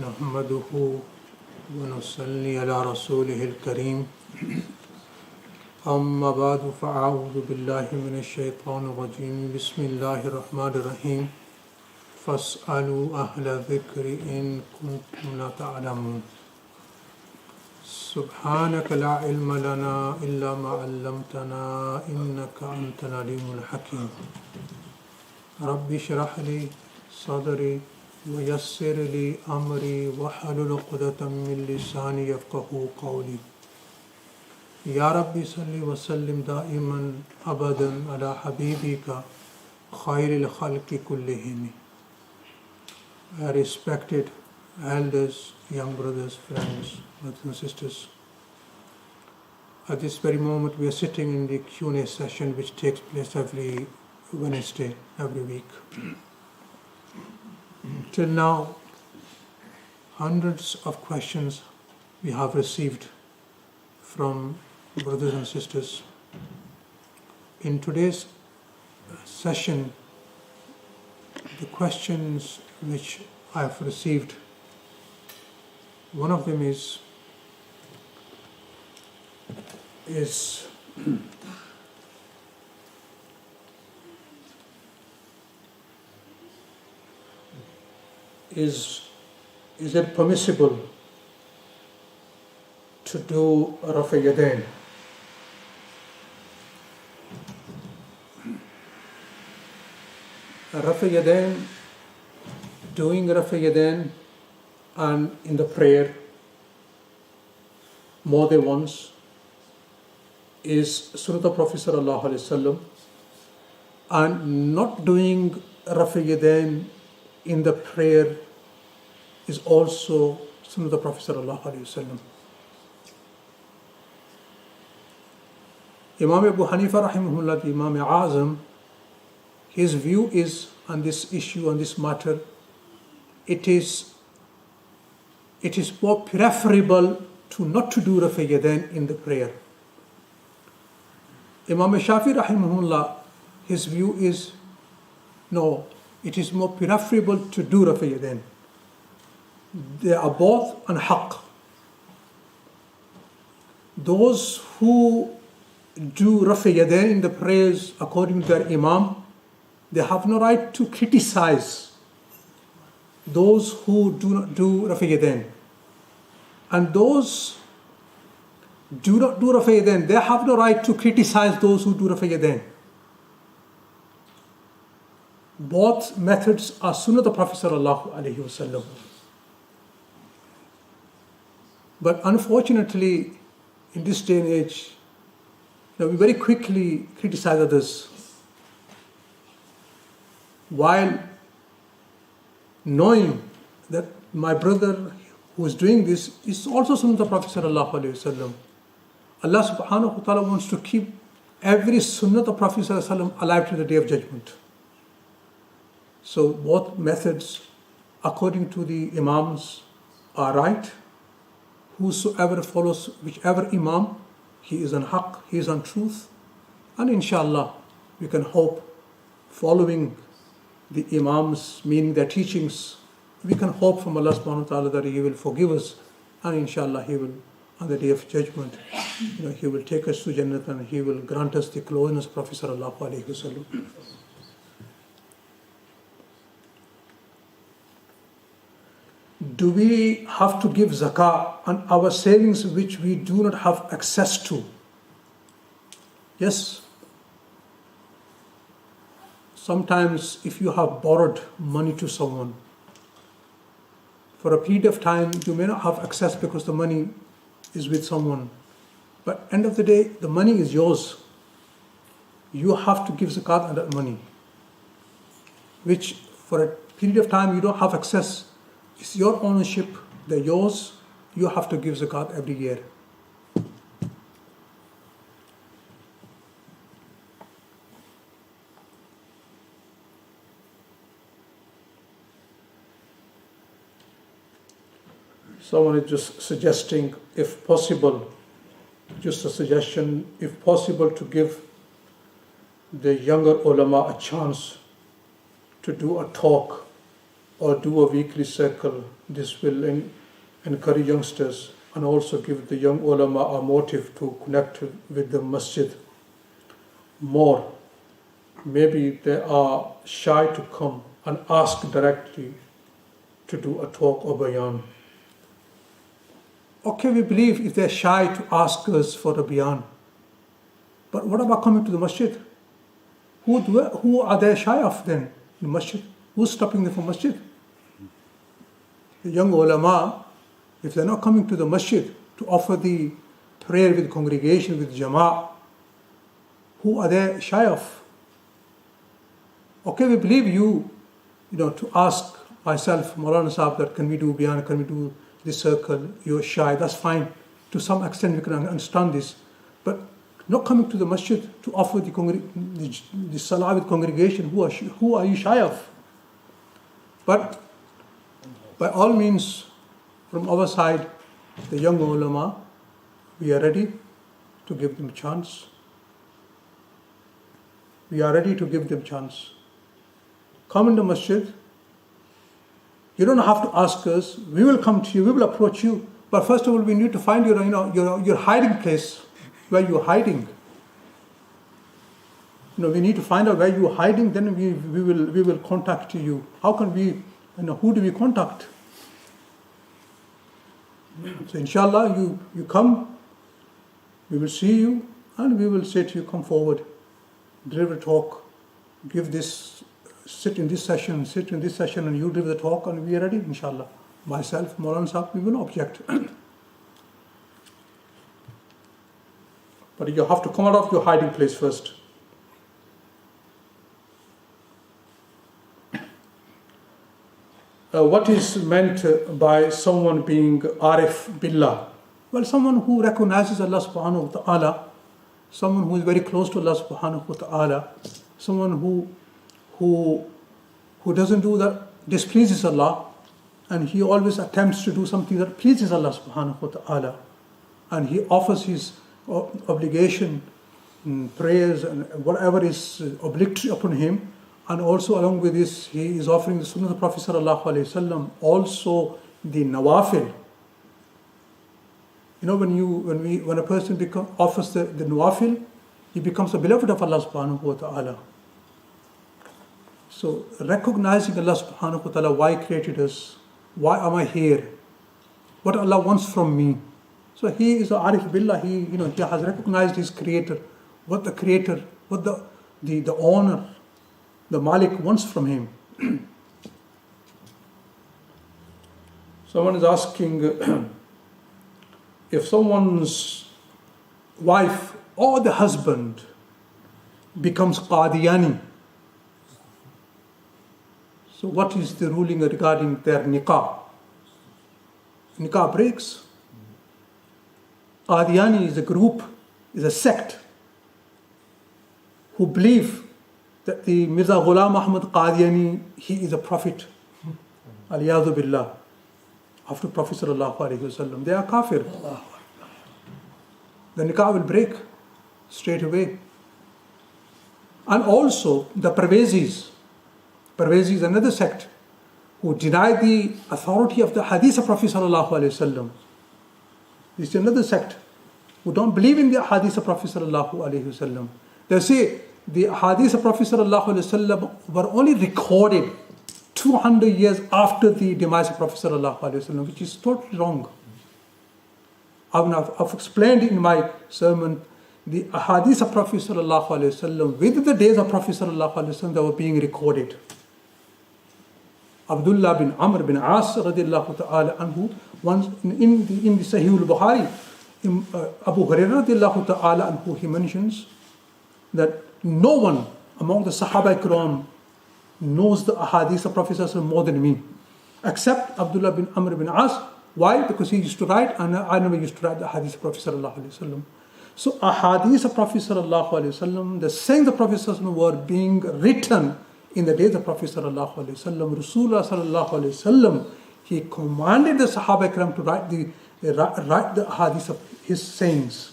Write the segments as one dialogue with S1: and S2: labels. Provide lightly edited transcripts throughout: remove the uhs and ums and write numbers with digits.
S1: नहमदुहु व नुसल्ली अला रसूलिहिल करीम अम्मा बादु फ़अऊज़ु बिल्लाहि मिनश शैतानिर रजीम बिस्मिल्लाहिर रहमानिर रहीम फ़स्अलू अहला ज़िक्रि इन कुंतुम ला तअलमून सुब्हानक ला इल्म लना इल्ला मा अल्लमतना इन्नका अंतल अलीमुल हकीम रब्बि इश्रह ली सदरी वयस्सिर ली अमरी वहलुल उक़दतम मिन लिसानी यफ़क़हू क़ौली या रब्बि सल्लि व सल्लिम दाइमन अबदन अला हबीबिका खैरिल खल्क़ि कुल्लिहिम. Respected elders, young brothers, friends, brothers and sisters, at this very moment we are sitting in the Q&A session which takes place every Wednesday, every week. Till now, hundreds of questions we have received from brothers and sisters. In today's session, the questions which I have received, one of them is it permissible to do Rafa Yadain? Rafa Yadain, doing Rafa Yadain and in the prayer more than once is Sunnah of Prophet Sallallahu Alaihi Wasallam, and not doing Rafa Yadain in the prayer is also Sunnah of the Prophet Sallallahu Alaihi Wasallam. Imam Abu Hanifa rahimahullah, the Imam Azam, his view is on this issue, on this matter, it is more preferable to not to do Rafa Yadain in the prayer. Imam Shafi rahimahullah, his view is no, it is more preferable to do Rafa Yadain. They are both on haqq. Those who do Rafa Yadain in the prayers according to their Imam, they have no right to criticize those who do not do Rafa Yadain. And those do not do Rafa Yadain, they have no right to criticize those who do Rafa Yadain. Both methods are Sunnah of the Prophet Sallallahu Alaihi Wasallam. But unfortunately, in this day and age, we very quickly criticize others, while knowing that my brother who is doing this is also Sunnah of the Prophet Sallallahu Alaihi Wasallam. Allah subhanahu wa ta'ala wants to keep every Sunnah of the Prophet Sallallahu Alaihi Wasallam alive to the Day of Judgment. So both methods, according to the Imams, are right. Whosoever follows whichever Imam, he is on haqq, he is on truth. And inshallah, we can hope, following the Imams, meaning their teachings, we can hope from Allah subhanahu wa ta'ala that He will forgive us, and inshallah He will, on the Day of Judgment, He will take us to Jannah and He will grant us the closeness of Prophet sallallahu alaihi wasallam. Do we have to give zakah on our savings which we do not have access to? Yes. Sometimes if you have borrowed money to someone, for a period of time you may not have access because the money is with someone. But end of the day, the money is yours. You have to give zakat on that money, which for a period of time you don't have access. It's your ownership, they're yours, you have to give zakat every year. Someone is just suggesting, if possible, just a suggestion, if possible, to give the younger ulama a chance to do a talk or do a weekly circle. This will encourage youngsters and also give the young ulama a motive to connect with the masjid more. Maybe they are shy to come and ask directly to do a talk or bayan. Okay, we believe if they're shy to ask us for a bayan. But what about coming to the masjid? Who are they shy of then in the masjid? Who's stopping them from masjid? The young ulama, if they're not coming to the masjid to offer the prayer with congregation, with jama'ah, who are they shy of? Okay, we believe you to ask myself, Maulana Sahib, that can we do bayan, can we do this circle? You're shy, that's fine. To some extent we can understand this. But not coming to the masjid to offer the salah with congregation, who are you shy of? But by all means, from our side, the young ulama, we are ready to give them a chance. We are ready to give them a chance. Come in the masjid. You don't have to ask us. We will come to you. We will approach you. But first of all, we need to find your hiding place, where you are hiding. We need to find out where you are hiding. Then we will contact you. How can we? Who do we contact? So inshallah, you come. We will see you, and we will say to you, come forward, deliver a talk, give this. Sit in this session, and you deliver the talk, and we are ready, inshallah. Myself, Maulana Sahib, we will not object. But you have to come out of your hiding place first. What is meant by someone being Arif Billah? Well, someone who recognizes Allah subhanahu wa ta'ala, someone who is very close to Allah subhanahu wa ta'ala, someone who doesn't do that displeases Allah, and he always attempts to do something that pleases Allah subhanahu wa ta'ala, and he offers his obligation, prayers, and whatever is obligatory upon him, and also along with this he is offering the sunnah of the Prophet sallallahu alaihi wasallam, also the nawafil. When a person offers the nawafil, he becomes a beloved of Allah subhanahu wa ta'ala. So recognizing Allah subhanahu wa ta'ala, why He created us, why am I here, what Allah wants from me. So he is a Arif Billah, he has recognized his creator, what the owner, the Malik wants from him. Someone is asking if someone's wife or the husband becomes Qadiani, so what is the ruling regarding their nikah? Nikah breaks. Qadiani is a group, is a sect who believe that the Mirza Ghulam Muhammad Qadiani, he is a prophet. Aliyadu billah. After Prophet sallallahu alaihi wasallam, they are kafir. The nikah will break straight away. And also the Parvezis. Parvezi is another sect who deny the authority of the hadith of Prophet sallallahu alaihi wasallam. This is another sect who don't believe in the hadith of Prophet sallallahu alaihi wasallam. They say the hadith of Prophet sallallahu alaihi wasallam were only recorded 200 years after the demise of Prophet sallallahu alaihi wasallam, which is totally wrong. I've explained in my sermon the hadith of Prophet sallallahu alaihi wasallam with the days of Prophet sallallahu alaihi wasallam that were being recorded. Abdullah bin Amr bin As radiallahu ta'ala anhu, once in the Sahih al-Bukhari, Abu Hurairah radiallahu ta'ala anhu, he mentions that no one among the Sahaba Ikram knows the ahadith of Prophet sallallahu alaihi wasallam more than me, except Abdullah bin Amr bin As. Why? Because he used to write, and I never used to write the hadith of Prophet sallallahu alaihi wasallam. So ahadith of Prophet sallallahu alaihi wasallam, the sayings of Prophet sallallahu alaihi wasallam were being written in the days of Prophet sallallahu alaihi wasallam. Rasulullah sallallahu alaihi wasallam, he commanded the Sahaba Ikram to write the hadith of his sayings.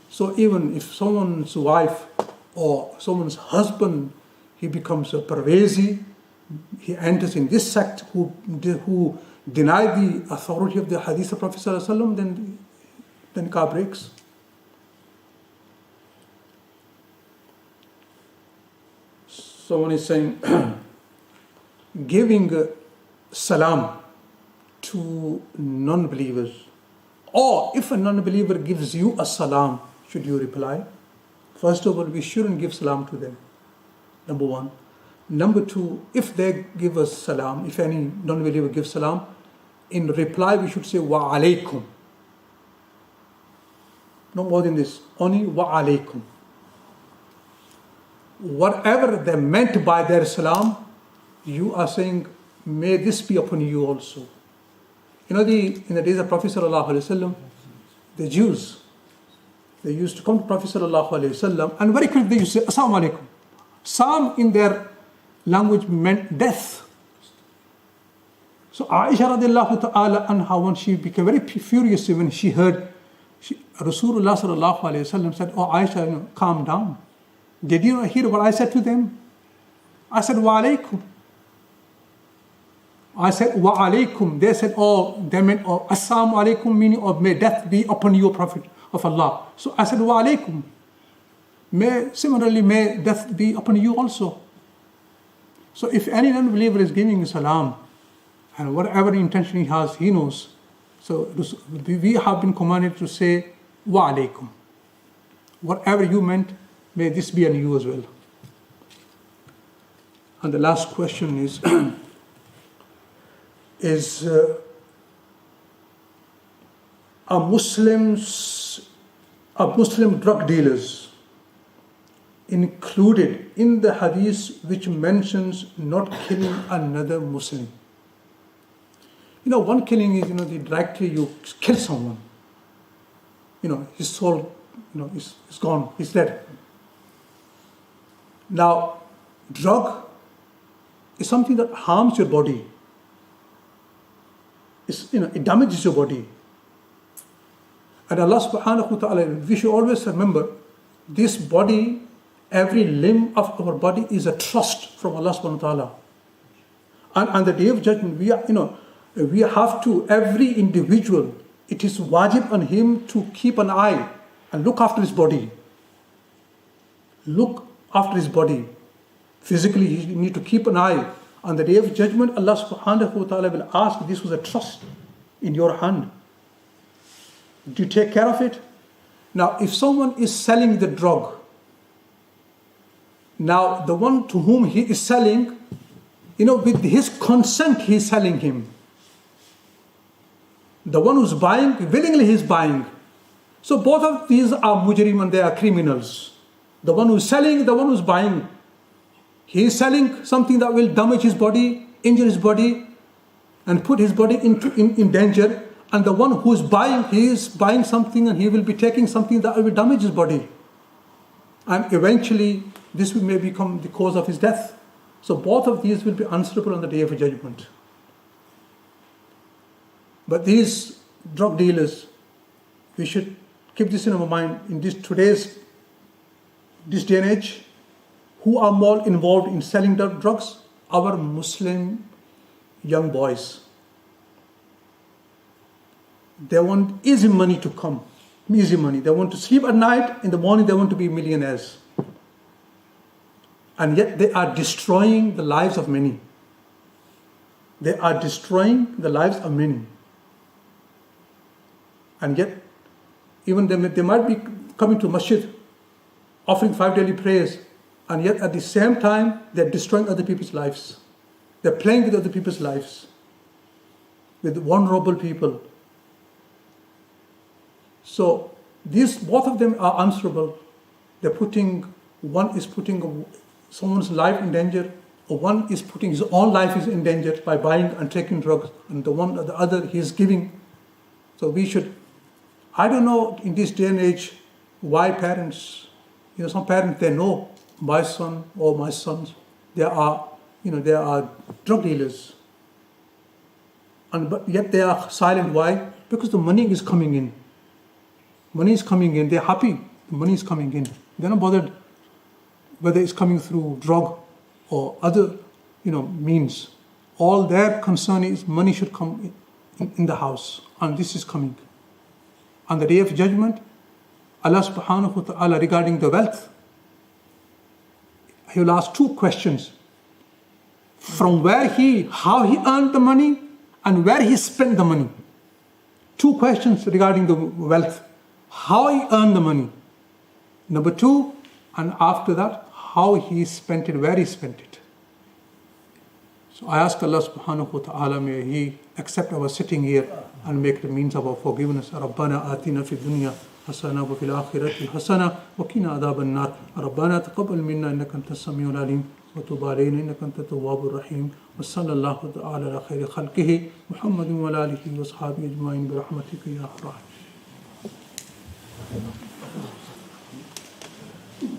S1: So even if someone's wife or someone's husband, he becomes a Parvezi, he enters in this sect who deny the authority of the hadith of Prophet ﷺ, then nikah breaks. Someone is saying, giving salam to non-believers, or if a non-believer gives you a salam, should you reply? First of all, we shouldn't give salam to them, number one. Number two, if they give us salam, if any non-believer gives salam, in reply we should say wa alaykum. No more than this, only wa alaykum. Whatever they meant by their salam, you are saying, may this be upon you also. You know, in the days of Prophet ﷺ, the Jews, they used to come to Prophet ﷺ and very quickly they used to say, Assalamu alaikum. Sam in their language meant death. So Aisha radiallahu ta'ala anha, when she became very furious when she heard, Rasulullah sallallahu alayhi wa said, oh Aisha, calm down. Did you not hear what I said to them? I said, wa alaykum. I said, wa alaykum. They said, oh, they meant, oh, assalamu alaykum, meaning, oh, may death be upon you, Prophet of Allah. So I said, wa alaykum. Similarly, may death be upon you also. So if any non-believer is giving salam, and whatever intention he has, he knows. So we have been commanded to say, wa alaykum. Whatever you meant, may this be on you as well. And the last question is are Muslim drug dealers included in the hadith which mentions not killing another Muslim? You know, one killing is, the directly you kill someone. His soul, is gone, he's dead. Now, drug is something that harms your body. It damages your body. And Allah subhanahu wa ta'ala, we should always remember, this body, every limb of our body is a trust from Allah subhanahu wa ta'ala. And on the day of judgment, we have to, every individual, it is wajib on him to keep an eye and look after his body. Look after his body. Physically, you need to keep an eye. On the day of judgment, Allah subhanahu wa ta'ala will ask, this was a trust in your hand. Do you take care of it? Now, if someone is selling the drug, now the one to whom he is selling, with his consent, he is selling him. The one who's buying, willingly he is buying. So both of these are mujrim and they are criminals. The one who's selling, the one who's buying. He is selling something that will damage his body, injure his body, and put his body in danger. And the one who is buying, he is buying something and he will be taking something that will damage his body. And eventually, this may become the cause of his death. So both of these will be answerable on the day of judgment. But these drug dealers, we should keep this in our mind in this day and age. Who are more involved in selling drugs? Our Muslim young boys. They want easy money to come. Easy money. They want to sleep at night. In the morning, they want to be millionaires. And yet they are destroying the lives of many. They are destroying the lives of many. And yet, even they might be coming to masjid, offering 5 daily prayers, and yet at the same time, they're destroying other people's lives. They're playing with other people's lives, with vulnerable people. So both of them are answerable. One is putting someone's life in danger, or one is putting his own life in danger by buying and taking drugs, and the other he is giving. So we should, I don't know in this day and age why parents, some parents, they know my son or my sons, they are drug dealers. But yet they are silent. Why? Because the money is coming in. Money is coming in. They're happy. The money is coming in. They're not bothered. whether it's coming through drug or other, means. All their concern is money should come in the house, and this is coming. On the day of judgment, Allah subhanahu wa ta'ala, regarding the wealth, He will ask 2 questions. From how he earned the money and where he spent the money. 2 questions regarding the wealth. How he earned the money. Number 2, and after that, how he spent it, where he spent it. So I ask Allah subhanahu wa ta'ala, may He accept our sitting here and make the means of our forgiveness. Rabbana atina fi dunya hasana wa fil akhirati hasana wa qina adhaban nar. Rabbana taqabbal minna innaka antas samiul alim wa tub alayna innaka antat tawwabur rahim. Wa sallallahu ta'ala ala khayri khalqihi Muhammadin wa ala alihi wa ashabihi ajma'in bi rahmatika ya arham.